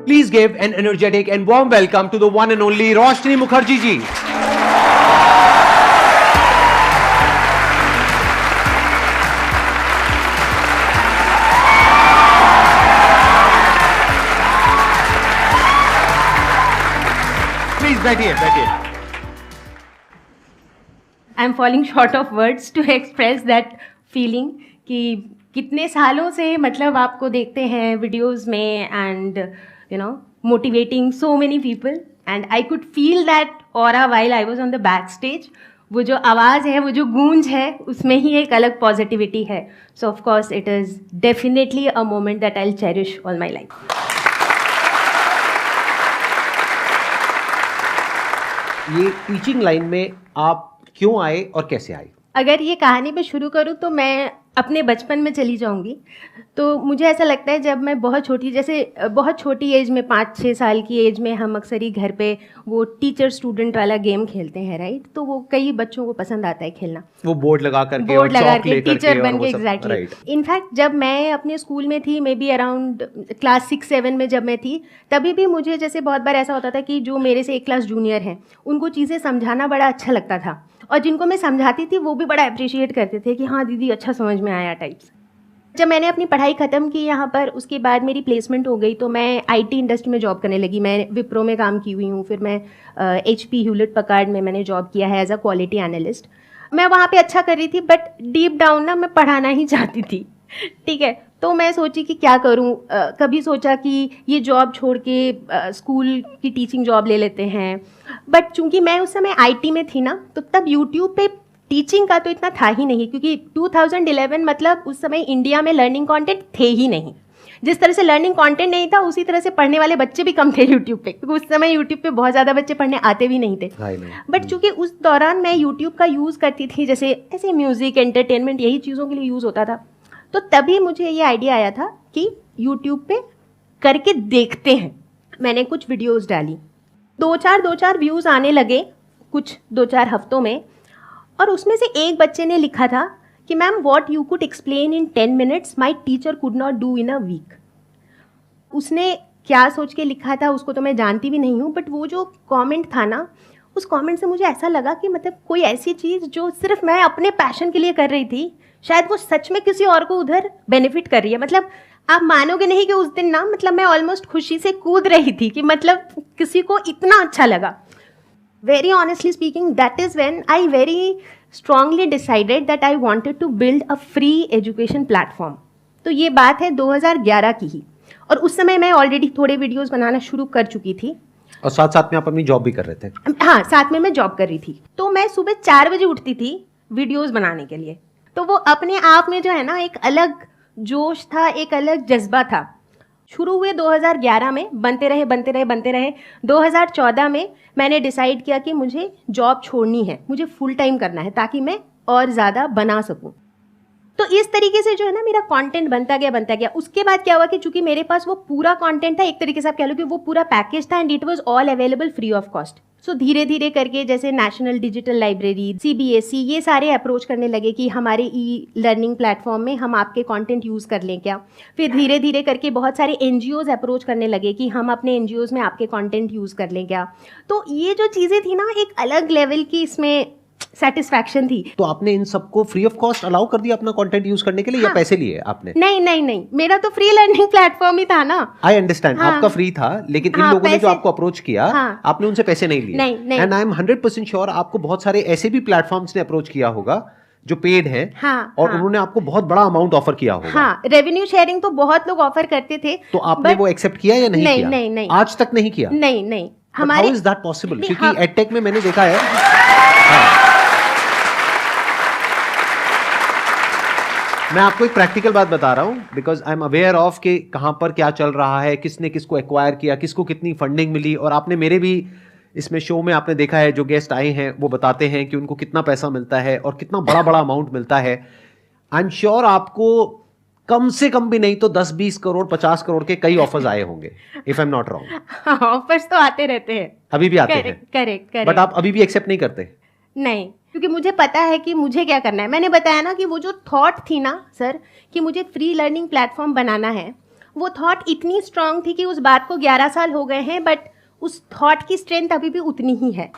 Please give an energetic and warm welcome to the one and only Roshni Mukherjee ji. Please बैठिए बैठिए. I am falling short of words to express that feeling कि कितने सालों से मतलब आपको देखते हैं वीडियोस में and you know motivating so many people and I could feel that aura while I was on the back stage. वो जो आवाज़ है, वो जो गूंज है, उसमें ही एक अलग पॉजिटिविटी है. सो of course it is definitely a moment that I will cherish all my life. ये टीचिंग लाइन में आप क्यों आए और कैसे आए? अगर ये कहानी मैं शुरू करूँ तो मैं अपने बचपन में चली जाऊंगी. तो मुझे ऐसा लगता है जब मैं बहुत छोटी एज में 5-6 साल की एज में हम अक्सर ही घर पे वो टीचर स्टूडेंट वाला गेम खेलते हैं, राइट. तो वो कई बच्चों को पसंद आता है खेलना, वो बोर्ड लगा करके टीचर बन के. एग्जैक्टली. इनफैक्ट जब मैं अपने स्कूल में थी, मे बी अराउंड क्लास 6-7 में जब मैं थी, तभी भी मुझे जैसे बहुत बार ऐसा होता था कि जो मेरे से एक क्लास जूनियर हैं उनको चीज़ें समझाना बड़ा अच्छा लगता था, और जिनको मैं समझाती थी वो भी बड़ा अप्रिशिएट करते थे कि हाँ दीदी अच्छा समझ में आया टाइप्स. जब मैंने अपनी पढ़ाई ख़त्म की यहाँ पर, उसके बाद मेरी प्लेसमेंट हो गई तो मैं आईटी इंडस्ट्री में जॉब करने लगी. मैं विप्रो में काम की हुई हूँ, फिर मैं HP ह्यूलेट पकार्ड में मैंने जॉब किया है एज अ क्वालिटी एनालिस्ट. मैं वहाँ पे अच्छा कर रही थी, बट डीप डाउन ना मैं पढ़ाना ही चाहती थी. ठीक है. तो मैं सोची कि क्या करूं. कभी सोचा कि ये जॉब छोड़ के स्कूल की टीचिंग जॉब ले लेते हैं, बट चूंकि मैं उस समय आईटी में थी ना, तो तब यूट्यूब पे टीचिंग का तो इतना था ही नहीं, क्योंकि 2011 मतलब उस समय इंडिया में लर्निंग कंटेंट थे ही नहीं. जिस तरह से लर्निंग कंटेंट नहीं था, उसी तरह से पढ़ने वाले बच्चे भी कम थे यूट्यूब पे, क्योंकि उस समय यूट्यूब पे बहुत ज़्यादा बच्चे पढ़ने आते भी नहीं थे. बट चूंकि उस दौरान मैं यूट्यूब का यूज़ करती थी, जैसे ऐसे म्यूज़िक, एंटरटेनमेंट, यही चीज़ों के लिए यूज़ होता था, तो तभी मुझे ये आइडिया आया था कि यूट्यूब पे करके देखते हैं. मैंने कुछ वीडियोस डाली, 2-4 व्यूज़ आने लगे कुछ 2-4 हफ्तों में, और उसमें से एक बच्चे ने लिखा था कि ma'am what you could explain in 10 minutes my teacher could not do in a week. उसने क्या सोच के लिखा था उसको तो मैं जानती भी नहीं हूँ, बट वो जो कमेंट था ना, उस कमेंट से मुझे ऐसा लगा कि मतलब कोई ऐसी चीज़ जो सिर्फ मैं अपने पैशन के लिए कर रही थी, शायद वो सच में किसी और को उधर बेनिफिट कर रही है. मतलब आप मानोगे नहीं कि उस दिन ना मतलब मैं ऑलमोस्ट खुशी से कूद रही थी कि मतलब किसी को इतना अच्छा लगा. Very honestly speaking, that is when I very strongly decided that I wanted to build a free education platform. तो ये बात है 2011 की ही, और उस समय मैं ऑलरेडी थोड़े वीडियोस बनाना शुरू कर चुकी थी, और साथ साथ में आप अपनी जॉब भी कर रहे थे. हाँ, साथ में मैं जॉब कर रही थी. तो मैं सुबह 4 बजे उठती थी वीडियोस बनाने के लिए. तो वो अपने आप में जो है ना एक अलग जोश था, एक अलग जज्बा था. शुरू हुए 2011 में, बनते रहे. 2014 में मैंने डिसाइड किया कि मुझे जॉब छोड़नी है, मुझे फुल टाइम करना है ताकि मैं और ज़्यादा बना सकूं. तो इस तरीके से जो है ना मेरा कंटेंट बनता गया. उसके बाद क्या हुआ कि चूंकि मेरे पास वो पूरा कंटेंट था, एक तरीके से आप कह लो कि वो पूरा पैकेज था, and it was all available free of cost. So धीरे धीरे करके जैसे नेशनल डिजिटल लाइब्रेरी, CBSE, ये सारे अप्रोच करने लगे कि हमारे लर्निंग प्लेटफॉर्म में हम आपके कंटेंट यूज़ कर लें क्या. फिर धीरे धीरे करके बहुत सारे NGOs अप्रोच करने लगे कि हम अपने NGOs में आपके कंटेंट यूज़ कर लें क्या. तो ये जो चीज़ें थी ना, एक अलग लेवल की इसमें सेटिस्फैक्शन थी. तो आपने इन सबको फ्री ऑफ कॉस्ट अलाउ कर दिया अपना कंटेंट यूज करने के लिए, या पैसे लिए आपने? नहीं, मेरा तो फ्री लर्निंग प्लेटफॉर्म ही था ना. I understand. आपका फ्री था, लेकिन इन लोगों ने जो आपको अप्रोच किया, आपने उनसे पैसे नहीं लिए. नहीं. एंड आई एम 100% श्योर आपको बहुत सारे ऐसे भी प्लेटफॉर्म्स ने अप्रोच किया होगा जो पेड है, और उन्होंने आपको बहुत बड़ा अमाउंट ऑफर किया होगा. हाँ, रेवेन्यू शेयरिंग तो बहुत लोग ऑफर करते थे. तो आपने वो एक्सेप्ट किया या नहीं किया? नहीं. आज तक नहीं किया? नहीं. हमारे हाउ इज दैट पॉसिबल? क्योंकि एडटेक में मैंने देखा है. मैं आपको एक प्रैक्टिकल बात बता रहा हूं, because I am aware of कि कहां पर क्या चल रहा है, किसने किसको एक्वायर किया, किसको कितनी फंडिंग मिली. और आपने मेरे भी इसमें शो में आपने देखा है, जो गेस्ट आए हैं वो बताते हैं कि उनको कितना पैसा मिलता है और कितना बड़ा बड़ा अमाउंट मिलता है. आई एम श्योर आपको कम से कम भी नहीं तो 10-20 करोड़ 50 करोड़ के कई ऑफर्स आए होंगे, if I am not wrong. Offers तो आते रहते हैं, अभी भी आते हैं. करेक्ट. बट आप अभी भी एक्सेप्ट नहीं करते? नहीं, क्योंकि मुझे पता है कि मुझे क्या करना है. मैंने बताया ना कि वो जो थॉट थी ना सर, कि मुझे फ्री लर्निंग प्लेटफॉर्म बनाना है, वो थॉट इतनी स्ट्रांग थी कि उस बात को 11 साल हो गए हैं, बट उस थॉट की स्ट्रेंथ अभी भी उतनी ही है।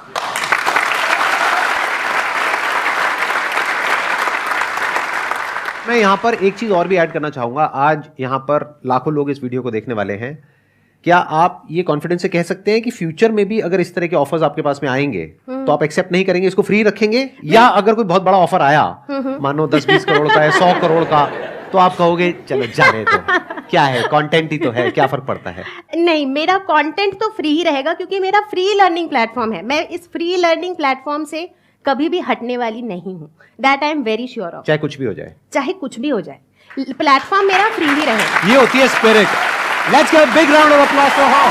मैं यहाँ पर एक चीज और भी ऐड करना चाहूंगा। आज यहाँ पर लाखों लोग इस वीडियो को देखने वाले हैं। क्या आप ये कॉन्फिडेंस से कह सकते हैं कि फ्यूचर में भी अगर इस तरह के ऑफर्स आपके पास में आएंगे तो आप एक्सेप्ट नहीं करेंगे, इसको फ्री रखेंगे? या अगर कोई बहुत बड़ा ऑफर आया, मानो 10-20 करोड़ का है, 100 करोड़ का, तो आप कहोगे चलो जाने तो, क्या है, कंटेंट ही तो है, क्या फर्क पड़ता है? नहीं, मेरा कंटेंट तो फ्री ही रहेगा क्योंकि मेरा फ्री लर्निंग प्लेटफॉर्म है। मैं इस फ्री लर्निंग प्लेटफॉर्म से कभी भी हटने वाली नहीं हूँ। That I am very sure of. चाहे कुछ भी हो जाए, चाहे कुछ भी हो जाए, प्लेटफॉर्म मेरा फ्री ही रहेगा। ये होती है spirit. Let's give a big round of applause for her.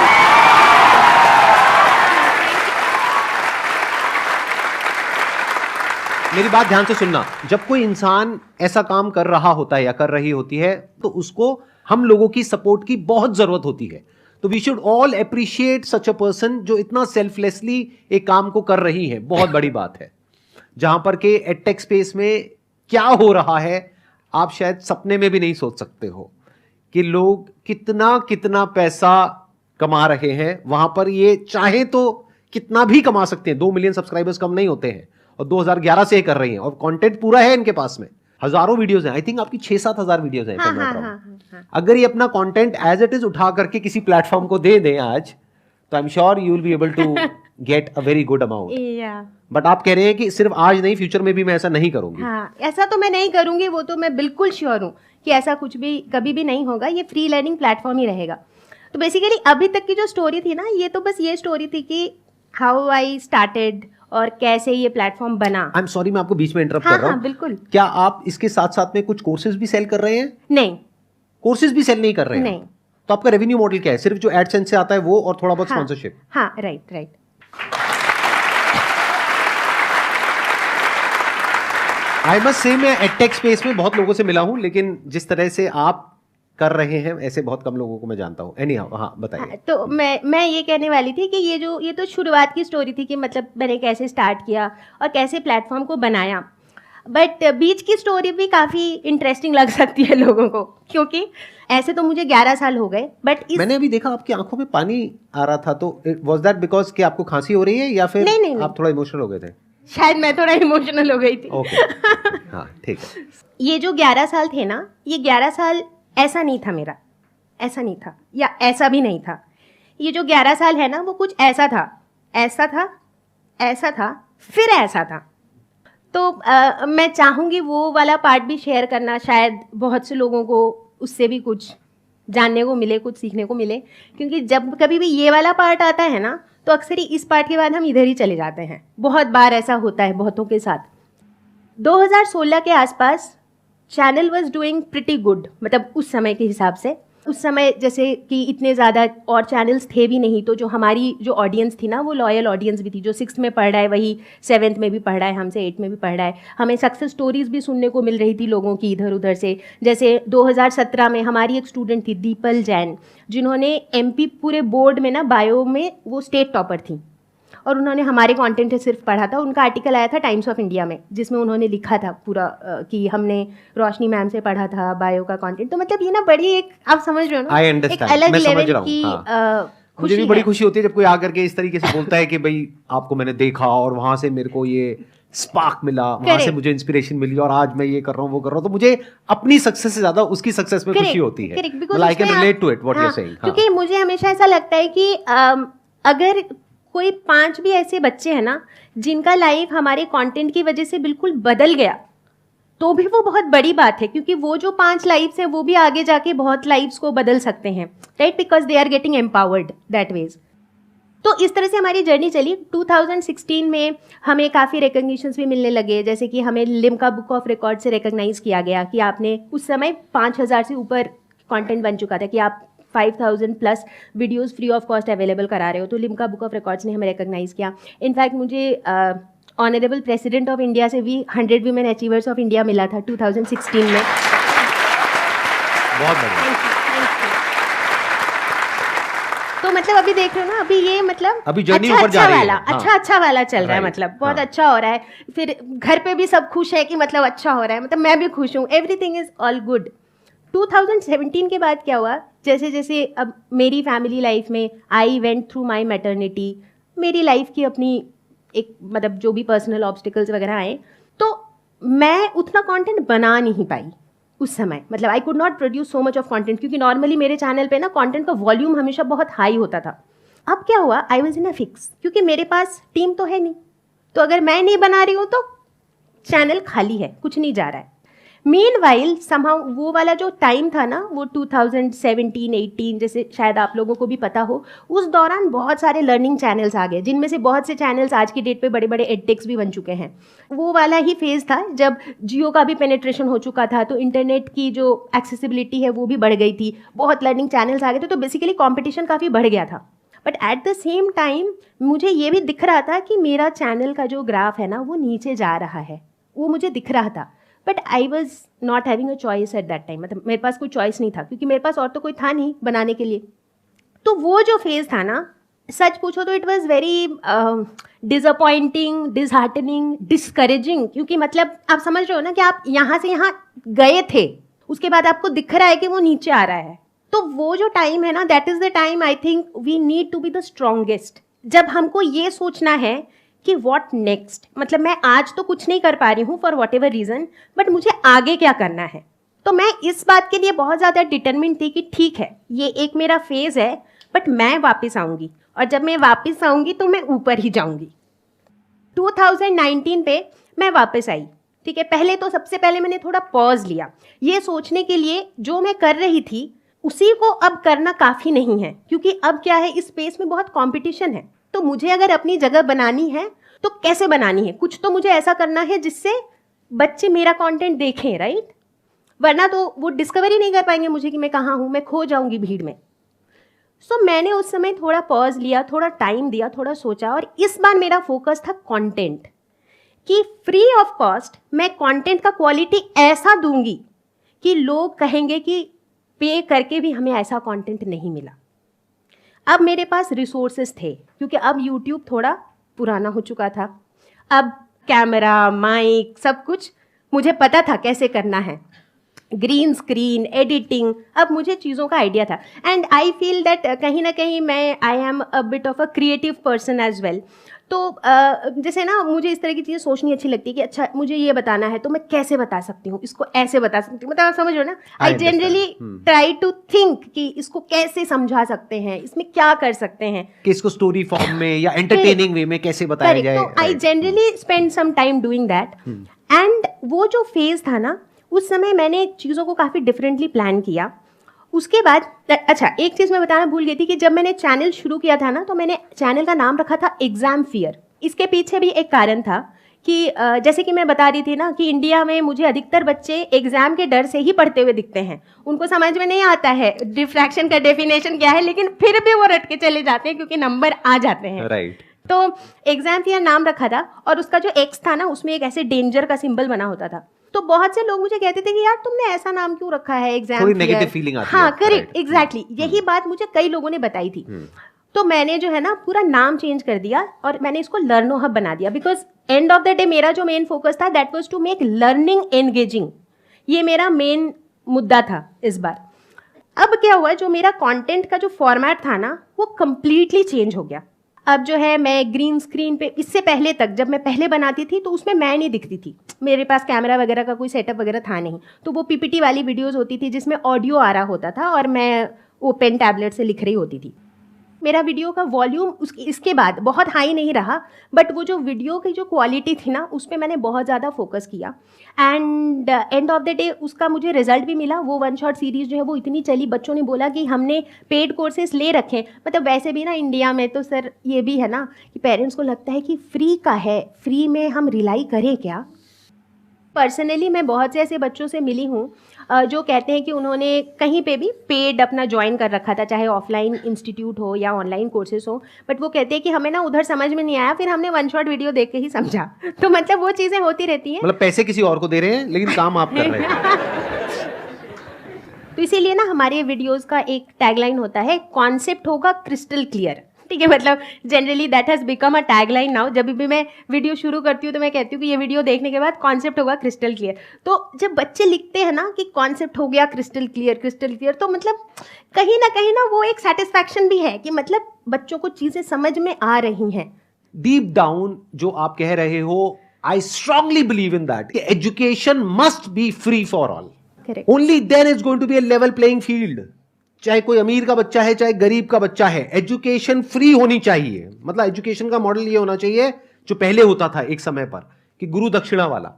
मेरी बात ध्यान से सुनना। जब कोई इंसान ऐसा काम कर रहा होता है या कर रही होती है तो उसको हम लोगों की सपोर्ट की बहुत जरूरत होती है। तो we should all appreciate such a person जो इतना सेल्फलेसली एक काम को कर रही है। बहुत बड़ी बात है। जहां पर के एडटेक स्पेस में क्या हो रहा है आप शायद सपने में भी नहीं सोच सकते हो कि लोग कितना कितना पैसा कमा रहे हैं वहां पर। ये चाहे तो कितना भी कमा सकते हैं। 2 मिलियन सब्सक्राइबर्स कम नहीं होते हैं और 2011 से कर रही हैं और कंटेंट पूरा है इनके पास में। हजारों वीडियोस हैं। आई थिंक आपकी 6-7 हजार वीडियोस हैं। हाँ। अगर ये अपना कंटेंट एज इट इज उठा करके किसी प्लेटफॉर्म को दे दें आज, तो I am sure you will be able to get a very good amount. But आप कह रहे हैं कि सिर्फ आज नहीं, फ्यूचर में भी मैं ऐसा नहीं करूंगी। हाँ, ऐसा तो मैं नहीं करूंगी, वो तो मैं बिल्कुल श्योर हूँ कि ऐसा कुछ भी कभी भी नहीं होगा। ये फ्री लर्निंग प्लेटफॉर्म ही रहेगा। तो बेसिकली अभी तक की जो स्टोरी थी ना, ये तो बस ये स्टोरी थी कि हाउ आई स्टार्टेड और कैसे ये प्लेटफॉर्म बना। आई एम सॉरी, मैं आपको बीच में इंटरप्ट कर रहा हूँ। हाँ, बिल्कुल। क्या आप इसके साथ साथ में कुछ कोर्सेज भी सेल कर रहे हैं? नहीं, कोर्सेज भी सेल नहीं कर रहे हैं? नहीं। तो आपका रेवेन्यू मॉडल क्या है? सिर्फ जो एडसेंस से आता है वो और थोड़ा बहुत स्पॉन्सरशिप? हाँ, राइट। आई मस्ट से मैं एडटेक स्पेस में बहुत लोगों से मिला हूं, लेकिन जिस तरह से आप कर रहे हैं ऐसे बहुत कम लोगों को मैं जानता हूं। एनीहाउ, हाँ बताइए। तो मैं ये कहने वाली थी कि ये तो शुरुआत की स्टोरी थी कि मतलब मैंने कैसे स्टार्ट किया और कैसे प्लेटफॉर्म को बनाया। बट बीच की स्टोरी भी काफ़ी इंटरेस्टिंग लग सकती है लोगों को, क्योंकि ऐसे तो मुझे 11 साल हो गए। बट मैंने अभी देखा आपकी आंखों में पानी आ रहा था, तो वाज दैट बिकॉज कि आपको खांसी हो रही है या फिर नहीं। आप थोड़ा इमोशनल हो गए थे? शायद मैं थोड़ा इमोशनल हो गई थी। ओके, हाँ ठीक है। ये जो 11 साल थे ना, ये 11 साल ऐसा नहीं था मेरा, ऐसा नहीं था या ऐसा भी नहीं था। ये जो 11 साल है ना, वो कुछ ऐसा था, ऐसा था, ऐसा था, फिर ऐसा था। तो मैं चाहूँगी वो वाला पार्ट भी शेयर करना, शायद बहुत से लोगों को उससे भी कुछ जानने को मिले, कुछ सीखने को मिले। क्योंकि जब कभी भी ये वाला पार्ट आता है ना, तो अक्सर ही इस पार्ट के बाद हम इधर ही चले जाते हैं। बहुत बार ऐसा होता है बहुतों के साथ। 2016 के आसपास channel was doing pretty good, मतलब उस समय के हिसाब से। उस समय जैसे कि इतने ज़्यादा और चैनल्स थे भी नहीं, तो जो हमारी जो ऑडियंस थी ना, वो लॉयल ऑडियंस भी थी। जो 6th में पढ़ रहा है वही 7th में भी पढ़ रहा है, हमसे 8th में भी पढ़ रहा है। हमें सक्सेस स्टोरीज़ भी सुनने को मिल रही थी लोगों की इधर उधर से। जैसे 2017 में हमारी एक स्टूडेंट थी दीपल जैन, जिन्होंने MP पूरे बोर्ड में ना बायो में वो स्टेट टॉपर थी, और उन्होंने हमारे कंटेंट से सिर्फ पढ़ा था। उनका आर्टिकल आया था टाइम्स ऑफ इंडिया में, जिसमें उन्होंने लिखा था पूरा कि हमने रोशनी मैम से पढ़ा था बायो का कंटेंट। तो मतलब ये ना बड़ी एक, आप समझ रहे हो ना, एक अलग लेवल की मुझे भी बड़ी खुशी होती है जब कोई आकर के इस तरीके से बोलता है कि भाई आपको मैंने देखा और वहां से मेरे को ये स्पार्क मिला, वहां से मुझे इंस्पिरेशन मिली और आज मैं ये कर रहा हूँ, वो कर रहा हूँ। तो मुझे अपनी सक्सेस से ज्यादा उसकी सक्सेस में खुशी होती है। I can relate to it what you are saying. क्योंकि मुझे हमेशा ऐसा लगता है कि अगर कोई 5 भी ऐसे बच्चे हैं ना जिनका लाइफ हमारे कंटेंट की वजह से बिल्कुल बदल गया, तो भी वो बहुत बड़ी बात है। क्योंकि वो जो 5 लाइफ्स हैं वो भी आगे जाके बहुत लाइफ्स को बदल सकते हैं, right? Because they are getting empowered that ways. तो इस तरह से हमारी जर्नी चली। 2016 में हमें काफ़ी रिकग्निशंस भी मिलने लगे, जैसे कि हमें लिम्का बुक ऑफ रिकॉर्ड से रिकग्नाइज किया गया कि आपने उस समय 5000 से ऊपर कंटेंट बन चुका था कि आप 5000 plus videos free of cost available करा रहे हो। तो लिम्का बुक ऑफ रिकॉर्ड्स ने हमें रिकग्नाइज किया। इनफैक्ट मुझे ऑनरेबल प्रेसिडेंट ऑफ इंडिया से भी 100 वीमेन अचीवर्स ऑफ इंडिया मिला था 2016 में। बहुत बढ़िया। तो मतलब अभी देख रहे हो ना, अभी ये मतलब अभी जर्नी ऊपर जा रही है। अच्छा वाला चल रहा है, मतलब बहुत अच्छा हो रहा है। फिर घर पे भी सब खुश है कि मतलब अच्छा हो रहा है, मतलब मैं भी खुश हूँ, एवरीथिंग इज ऑल गुड। 2017 के बाद क्या हुआ, जैसे जैसे अब मेरी फैमिली लाइफ में I went through my maternity, मेरी लाइफ की अपनी एक मतलब जो भी पर्सनल ऑब्स्टिकल्स वगैरह आए, तो मैं उतना कंटेंट बना नहीं पाई उस समय। मतलब I could not produce so much of content, क्योंकि नॉर्मली मेरे चैनल पे ना कंटेंट का वॉल्यूम हमेशा बहुत हाई होता था। अब क्या हुआ, I was in a fix, क्योंकि मेरे पास टीम तो है नहीं, तो अगर मैं नहीं बना रही हूँ तो चैनल खाली है, कुछ नहीं जा रहा है। मीनवाइल समहाउ वो वाला जो टाइम था ना, वो 2017-18 जैसे शायद आप लोगों को भी पता हो, उस दौरान बहुत सारे लर्निंग चैनल्स आ गए, जिनमें से बहुत से चैनल्स आज की डेट पे बड़े बड़े एडटेक्स भी बन चुके हैं। वो वाला ही फेज़ था जब जियो का भी पेनिट्रेशन हो चुका था, तो इंटरनेट की जो एक्सेसिबिलिटी है वो भी बढ़ गई थी, बहुत लर्निंग चैनल्स आ गए थे, तो बेसिकली कॉम्पिटिशन काफ़ी बढ़ गया था। But at the same time मुझे ये भी दिख रहा था कि मेरा चैनल का जो ग्राफ है ना वो नीचे जा रहा है, वो मुझे दिख रहा था। But I was not having a choice at that time, मतलब मेरे पास कोई चॉइस नहीं था, क्योंकि मेरे पास और तो कोई था नहीं बनाने के लिए। तो वो जो फेज़ था ना, सच पूछो तो it was very disappointing, disheartening, discouraging, क्योंकि मतलब आप समझ रहे हो ना कि आप यहाँ से यहाँ गए थे, उसके बाद आपको दिख रहा है कि वो नीचे आ रहा है। तो वो जो टाइम है ना, that is the time I think we need to be the strongest, जब हमको ये सोचना है कि व्हाट नेक्स्ट, मतलब मैं आज तो कुछ नहीं कर पा रही हूँ for what ever reason, but मुझे आगे क्या करना है। तो मैं इस बात के लिए बहुत ज़्यादा डिटरमिन्ड थी कि ठीक है, ये एक मेरा फेज़ है, बट मैं वापस आऊँगी, और जब मैं वापस आऊँगी तो मैं ऊपर ही जाऊँगी। 2019 पे मैं वापस आई, ठीक है। पहले तो सबसे पहले मैंने थोड़ा पॉज लिया, ये सोचने के लिए जो मैं कर रही थी उसी को अब करना काफ़ी नहीं है, क्योंकि अब क्या है, इस स्पेस में बहुत कंपटीशन है। तो मुझे अगर अपनी जगह बनानी है तो कैसे बनानी है, कुछ तो मुझे ऐसा करना है जिससे बच्चे मेरा कंटेंट देखें, राइट, वरना तो वो डिस्कवर ही नहीं कर पाएंगे मुझे कि मैं कहाँ हूँ, मैं खो जाऊँगी भीड़ में। सो मैंने उस समय थोड़ा पॉज लिया, थोड़ा टाइम दिया, थोड़ा सोचा, और इस बार मेरा फोकस था कंटेंट, कि फ्री ऑफ कॉस्ट मैं कंटेंट का क्वालिटी ऐसा दूंगी कि लोग कहेंगे कि पे करके भी हमें ऐसा कंटेंट नहीं मिला। अब मेरे पास रिसोर्सेज थे, क्योंकि अब यूट्यूब थोड़ा पुराना हो चुका था, अब कैमरा, माइक, सब कुछ मुझे पता था कैसे करना है, ग्रीन स्क्रीन, एडिटिंग, अब मुझे चीज़ों का आइडिया था। एंड आई फील दैट कहीं ना कहीं मैं I am a bit of a creative person as well. तो जैसे ना मुझे इस तरह की चीज़ें सोचनी अच्छी लगती है कि अच्छा मुझे ये बताना है तो मैं कैसे बता सकती हूँ, इसको ऐसे बता सकती हूँ, मतलब आप समझ रहे हो ना। I generally try to think कि इसको कैसे समझा सकते हैं, इसमें क्या कर सकते हैं, कि इसको स्टोरी फॉर्म में या एंटरटेनिंग वे में कैसे बताया जाए। तो I generally spend some time doing that. And वो जो फेज था ना, उस समय मैंने चीज़ों को काफ़ी डिफरेंटली प्लान किया। उसके बाद अच्छा एक चीज़ मैं बताना भूल गई थी कि जब मैंने चैनल शुरू किया था ना, तो मैंने चैनल का नाम रखा था एग्ज़ाम फियर। इसके पीछे भी एक कारण था कि जैसे कि मैं बता रही थी ना कि इंडिया में मुझे अधिकतर बच्चे एग्ज़ाम के डर से ही पढ़ते हुए दिखते हैं, उनको समझ में नहीं आता है डिफ्रैक्शन का डेफिनेशन क्या है, लेकिन फिर भी वो रट के चले जाते हैं क्योंकि नंबर आ जाते हैं, राइट। तो एग्ज़ाम फियर नाम रखा था, और उसका जो एक्स था ना उसमें एक ऐसे डेंजर का सिंबल बना होता था। तो बहुत से लोग मुझे कहते थे कि यार तुमने ऐसा नाम क्यों रखा है एग्जाम, थोड़ी नेगेटिव फीलिंग आती है। हाँ करेक्ट, एग्जैक्टली, यही बात मुझे कई लोगों ने बताई थी। तो मैंने जो है ना पूरा नाम चेंज कर दिया और मैंने इसको लर्नो हब बना दिया, because end of the day मेरा जो मेन फोकस था that was to make learning engaging, ये मेरा मेन मुद्दा था इस बार। अब क्या हुआ, जो मेरा कंटेंट का जो फॉर्मेट था ना वो कंप्लीटली चेंज हो गया। अब जो है मैं ग्रीन स्क्रीन पे, इससे पहले तक जब मैं पहले बनाती थी तो उसमें मैं नहीं दिखती थी, मेरे पास कैमरा वगैरह का कोई सेटअप वगैरह था नहीं, तो वो पीपीटी वाली वीडियोस होती थी जिसमें ऑडियो आ रहा होता था और मैं वो पेन टैबलेट से लिख रही होती थी। मेरा वीडियो का वॉल्यूम इसके बाद बहुत हाई नहीं रहा, बट वो जो वीडियो की जो क्वालिटी थी ना उस पर मैंने बहुत ज़्यादा फोकस किया। And and of the day उसका मुझे रिजल्ट भी मिला। वो वन शॉट सीरीज़ जो है वो इतनी चली, बच्चों ने बोला कि हमने पेड कोर्सेज ले रखे। मतलब वैसे भी ना इंडिया में तो सर ये भी है ना कि पेरेंट्स को लगता है कि फ्री का है, फ्री में हम रिलाई करें क्या। पर्सनली मैं बहुत से ऐसे बच्चों से मिली हूँ जो कहते हैं कि उन्होंने कहीं पे भी पेड अपना ज्वाइन कर रखा था, चाहे ऑफलाइन इंस्टीट्यूट हो या ऑनलाइन कोर्सेज हो, बट वो कहते हैं कि हमें ना उधर समझ में नहीं आया, फिर हमने वन शॉट वीडियो देख के ही समझा। तो मतलब वो चीज़ें होती रहती हैं, मतलब पैसे किसी और को दे रहे हैं लेकिन काम आप कर रहे हैं। तो इसीलिए ना हमारे वीडियोज़ का एक टैगलाइन होता है, कॉन्सेप्ट होगा क्रिस्टल क्लियर, ठीक है, मतलब generally that has become a tagline now. जब भी मैं वीडियो शुरू करती हूँ तो मैं कहती हूँ कि ये वीडियो देखने के बाद कॉन्सेप्ट होगा क्रिस्टल क्लियर। तो जब बच्चे लिखते हैं ना कि कॉन्सेप्ट हो गया क्रिस्टल क्लियर, तो मतलब कहीं ना वो एक सेटिस्फैक्शन भी है कि मतलब बच्चों को चीज़ें समझ में आ रही हैं। डीप डाउन जो आप कह रहे हो, I strongly believe in that education must be free for all. Only then is going to be a level playing field. चाहे कोई अमीर का बच्चा है चाहे गरीब का बच्चा है, एजुकेशन फ्री होनी चाहिए। मतलब एजुकेशन का मॉडल ये होना चाहिए जो पहले होता था एक समय पर, कि गुरु दक्षिणा वाला,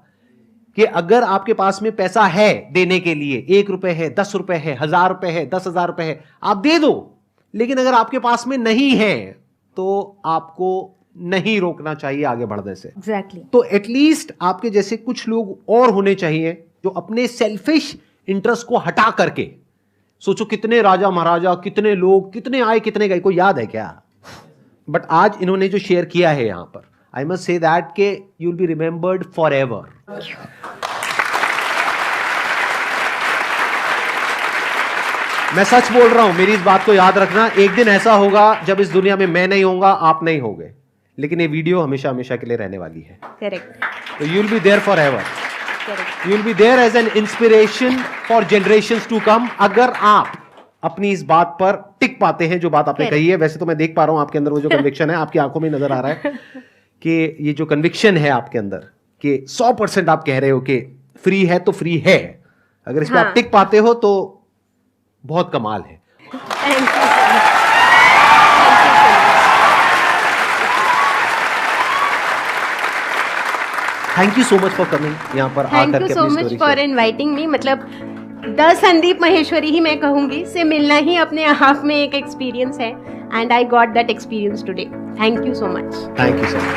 कि अगर आपके पास में पैसा है देने के लिए, 1 रुपए है, 10 रुपए है, 1000 रुपए है, 10,000 रुपए है, आप दे दो। लेकिन अगर आपके पास में नहीं है तो आपको नहीं रोकना चाहिए आगे बढ़ने से। Exactly. तो एटलीस्ट आपके जैसे कुछ लोग और होने चाहिए जो अपने सेल्फिश इंटरेस्ट को हटा करके, सोचो कितने राजा महाराजा, कितने लोग, कितने आए कितने गए, कोई याद है क्या? बट आज इन्होंने जो शेयर किया है यहां पर, आई मस्ट से दैट के you will be remembered for ever. मैं सच बोल रहा हूं, मेरी इस बात को याद रखना। एक दिन ऐसा होगा जब इस दुनिया में मैं नहीं होऊंगा, आप नहीं होगे, लेकिन ये वीडियो हमेशा हमेशा के लिए रहने वाली है। करेक्ट। तो you will be there forever, you will be there as an inspiration for generations to come. अगर आप अपनी इस बात पर टिक पाते हैं जो बात आपने कही है। वैसे तो मैं देख पा रहा हूं आपके अंदर वो जो कन्विक्शन है, आपकी आंखों में नजर आ रहा है कि ये जो कन्विक्शन है आपके अंदर कि 100% आप कह रहे हो कि फ्री है तो फ्री है। अगर इस पर आप टिक पाते हो तो बहुत कमाल है। Thank you so much for coming यहाँ पर आकर के। Thank you so much for inviting me. मतलब द संदीप माहेश्वरी ही मैं कहूंगी से मिलना ही अपने आप में एक एक्सपीरियंस है, and I got that experience today. Thank you so much. Thank you so much.